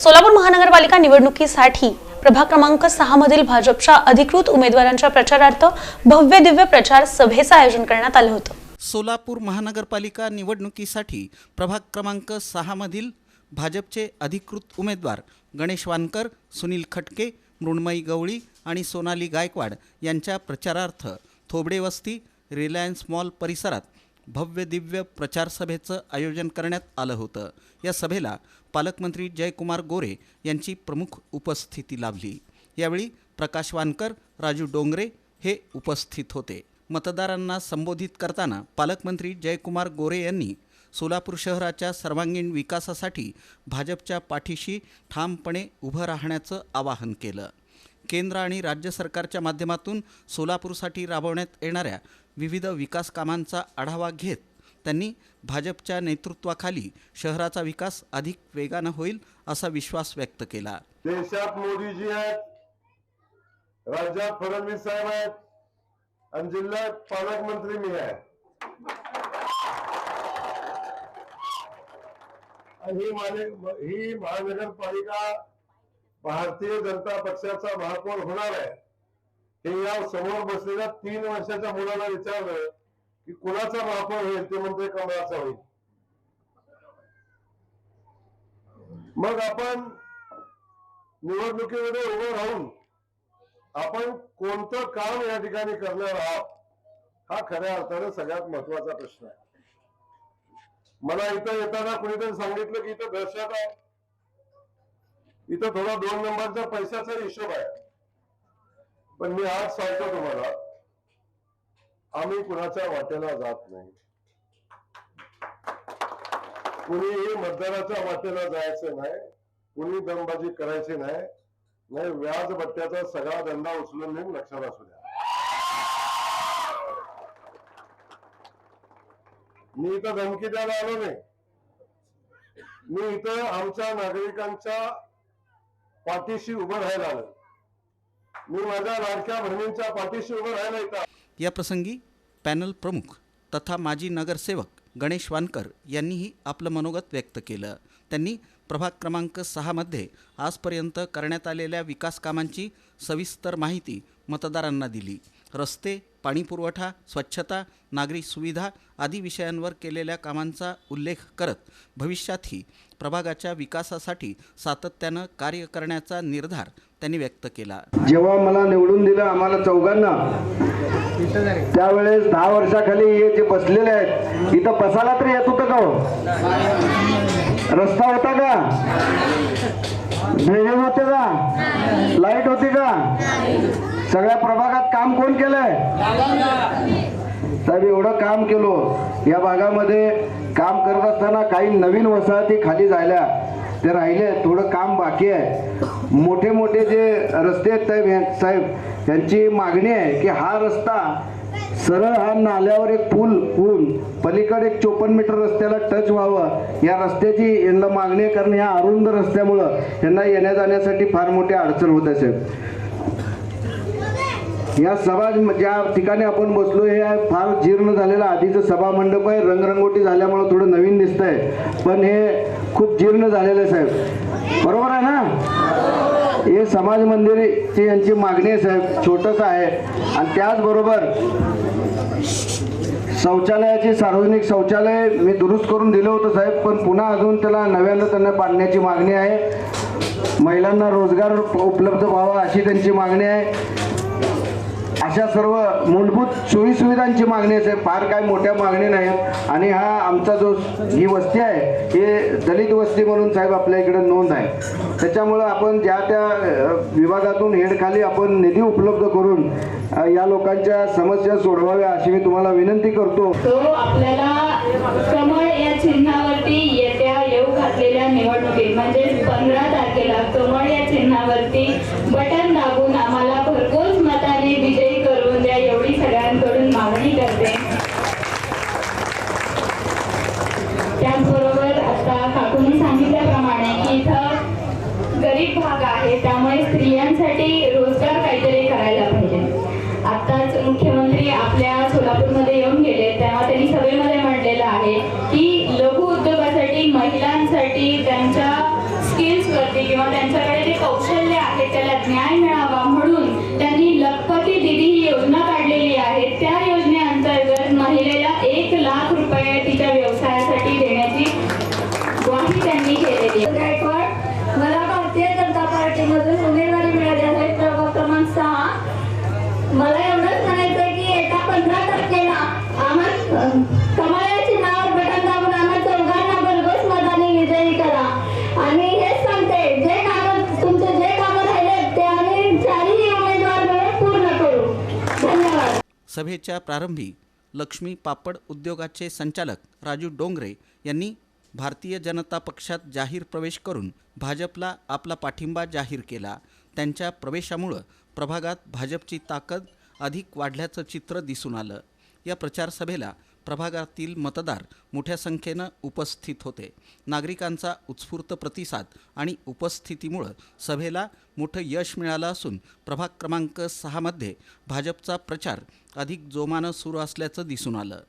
सोलापूर महानगरपालिका निवडणुकीसाठी प्रभाग क्रमांक 6 मधील भाजपच्या अधिकृत उमेदवारांच्या प्रचारार्थ भव्य दिव्य प्रचार सभेचे आयोजन करण्यात आले होते। सोलापूर महानगरपालिका निवडणुकीसाठी प्रभाग क्रमांक 6 मधील भाजपचे अधिकृत उमेदवार गणेश वानकर, सुनील खटके, मृण्मयी गवळी आणि सोनाली गायकवाड यांच्या प्रचारार्थ थोबडे वस्ती रिलायन्स मॉल परिसरात भव्य दिव्य प्रचार सभेचं आयोजन करण्यात आलं होतं। या सभेला पालकमंत्री जयकुमार गोरे यांची प्रमुख उपस्थिती लाभली। यावेळी प्रकाश वानकर, राजू डोंगरे हे उपस्थित होते। मतदारांना संबोधित करताना पालकमंत्री जयकुमार गोरे यांनी सोलापूर शहराच्या सर्वांगीण विकासासाठी भाजपच्या पाठीशी ठामपणे उभं राहण्याचं आवाहन केलं। केंद्र आणि राज्य सरकारच्या माध्यमातून सोलापूरसाठी राबवण्यात येणाऱ्या विविध विकास कामांचा आढावा घेत त्यांनी भाजपच्या नेतृत्वाखाली शहराचा विकास अधिक वेगानं होईल असा विश्वास व्यक्त केला। देशात मोदीजी आहेत, राज्यात फडणवीस साहेब आहेत आणि जिल्ह्यात पालकमंत्री मी आहे। ही महानगरपालिका भारतीय जनता पक्षाचा महापौर होणार आहे। हे या समोर बसलेल्या 3 वर्षाच्या मुलाला विचारलं की कुणाचा महापौर होईल, ते म्हणते कमळाचा होईल। मग आपण निवडणुकीमध्ये उभं राहून आपण कोणतं काम या ठिकाणी करणार आहोत, हा खऱ्या अर्थाने सगळ्यात महत्वाचा प्रश्न आहे। मला इथं येताना कुणीतरी सांगितलं की इथं दहशत आहे, इथं थोडा 2 नंबरचा पैशाचा हिशोब आहे। पण मी आज सांगतो तुम्हाला, आम्ही कुणाच्या वाटेला जात नाही, कुणीही मतदाराच्या वाटेला जायचं नाही, कुणी दमबाजी करायची नाही, नाही व्याज भत्त्याचा सगळा धंदा उचलून नेऊन लक्षात असू द्या। मी इथं धमकी द्यायला आलो नाही, मी इथं आमच्या नागरिकांच्या पाठीशी उभं राहायला आलो। मी माझ्या लाडक्या बहिणींच्या पाठीशी उभं राहायला येतात। या प्रसंगी पॅनल प्रमुख तथा माजी नगरसेवक गणेश वानकर यांनीही आपलं मनोगत व्यक्त केलं। त्यांनी प्रभाग क्रमांक 6 मध्ये आजपर्यंत करण्यात आलेल्या विकास कामांची सविस्तर माहिती मतदारांना दिली। रस्ते, पाणीपुरवठा, स्वच्छता, नागरी सुविधा आदी विषयांवर केलेल्या कामांचा उल्लेख करत भविष्यातही प्रभागाच्या विकासासाठी सातत्यानं कार्य करण्याचा निर्धार त्यांनी व्यक्त केला। जेव्हा मला निवडून दिलं आम्हाला चौघांना, त्यावेळेस 10 वर्षाखाली हे जे बसलेले आहेत, इथं बसायला तरी येत होतं का हो? रस्ता होता का? ड्रेनेज होते का? लाईट होती का? सगळ्या प्रभागात काम कोण केलंय? साहेब एवढं काम केलं। या भागामध्ये काम करत असताना काही नवीन वसाहती खाली झाल्या, ते राहिले, थोडं काम बाकी आहे। मोठे मोठे जे रस्ते आहेत साहेब, यांची मागणी आहे की हा रस्ता सरळ हा नाल्यावर एक पूल होऊन पलीकडे एक 54 मीटर रस्त्याला टच व्हावं, या रस्त्याची यांना मागणी आहे। कारण या अरुंद रस्त्यामुळं यांना येण्या जाण्यासाठी फार मोठी अडचण होत असेल। या सभा ज्या ठिकाणी आपण बसलो हे फार जीर्ण झालेलं आधीचं सभा मंडप आहे, रंगरंगोटी झाल्यामुळे थोडं नवीन दिसतंय, पण हे खूप जीर्ण झालेलं आहे साहेब, बरोबर आहे ना? हे समाज मंदिरची यांची मागणी आहे साहेब, छोटंसं आहे। आणि त्याचबरोबर शौचालयाची, सार्वजनिक शौचालय मी दुरुस्त करून दिलं होतं साहेब, पण पुन्हा अजून त्याला नव्यानं त्यांना बांधण्याची मागणी आहे। महिलांना रोजगार उपलब्ध व्हावा अशी त्यांची मागणी आहे। अशा सर्व मूलभूत सोयी सुविधांची मागणी आहे, फार काय मोठ्या मागणी नाहीत। आणि हा आमचा जो ही वस्ती आहे हे दलित वस्ती म्हणून साहेब आपल्या इकडे नोंद आहे। त्याच्यामुळं आपण ज्या त्या विभागातून हेडखाली आपण निधी उपलब्ध करून या लोकांच्या समस्या सोडवाव्या अशी मी तुम्हाला विनंती करतो। तो आपल्याला कमळ या चिन्हावरती येत्या येऊ घातलेल्या निवडणुकीत म्हणजे 15 तारखेला कमळ या चिन्हावरती बटन दाबून आम्हाला भरघोस मताने विजयी करून द्या, एवढी सगळ्यांकडून मागणी करते। त्याचबरोबर आता काकूंनी सांगितल्याप्रमाणे की इथं गरीब भाग आहे, त्यामुळे स्त्रियांसाठी रोजगार काहीतरी करायला पाहिजे। आताच मुख्यमंत्री आपल्या सोलापूरमध्ये येऊन गेले, तेव्हा त्यांनी सभेमध्ये म्हटलेलं आहे की लघु उद्योगासाठी महिलांसाठी त्यांच्या स्किल्स वरती किंवा त्यांच्याकडे जे कौशल्य आहे त्याला न्याय मिळावा म्हणून त्यांनी लखपती दिदी ही योजना काढलेली आहे. त्या योजनेअंतर्गत महिलेला 1 लाख रुपये तिच्या व्यवसायासाठी देण्याची ग्वाही त्यांनी केलेली आहे. गायकवाड, मला भारतीय जनता पार्टीमधून उमेदवारी मिळाली आहे प्रभाग क्रमांक 6. मला एवढंच म्हणायचं आहे की येत्या 15 तारखेला आम्हाला कमळ या चिन्हावर बटन दाबून आम्हा चौघांना भरघोस मताने विजयी करा. आणि हेच सांगते, तुमचे जे कामं राहिले ते आम्ही 4ही उमेदवार मिळून पूर्ण करू. धन्यवाद. सभेच्या प्रारंभी लक्ष्मी पापड उद्योगाचे संचालक राजू डोंगरे यांनी भारतीय जनता पक्षात जाहीर प्रवेश करून भाजपला आपला पाठिंबा जाहीर केला. त्यांच्या प्रवेशामुळं प्रभागात भाजपची ताकद अधिक वाढल्याचं चित्र दिसून आलं. या प्रचारसभेला प्रभागातील मतदार मोठ्या संख्येनं उपस्थित होते. नागरिकांचा उत्स्फूर्त प्रतिसाद आणि उपस्थितीमुळं सभेला मोठं यश मिळालं असून प्रभाग क्रमांक 6 मध्ये भाजपचा प्रचार अधिक जोमानं सुरू असल्याचं दिसून आलं.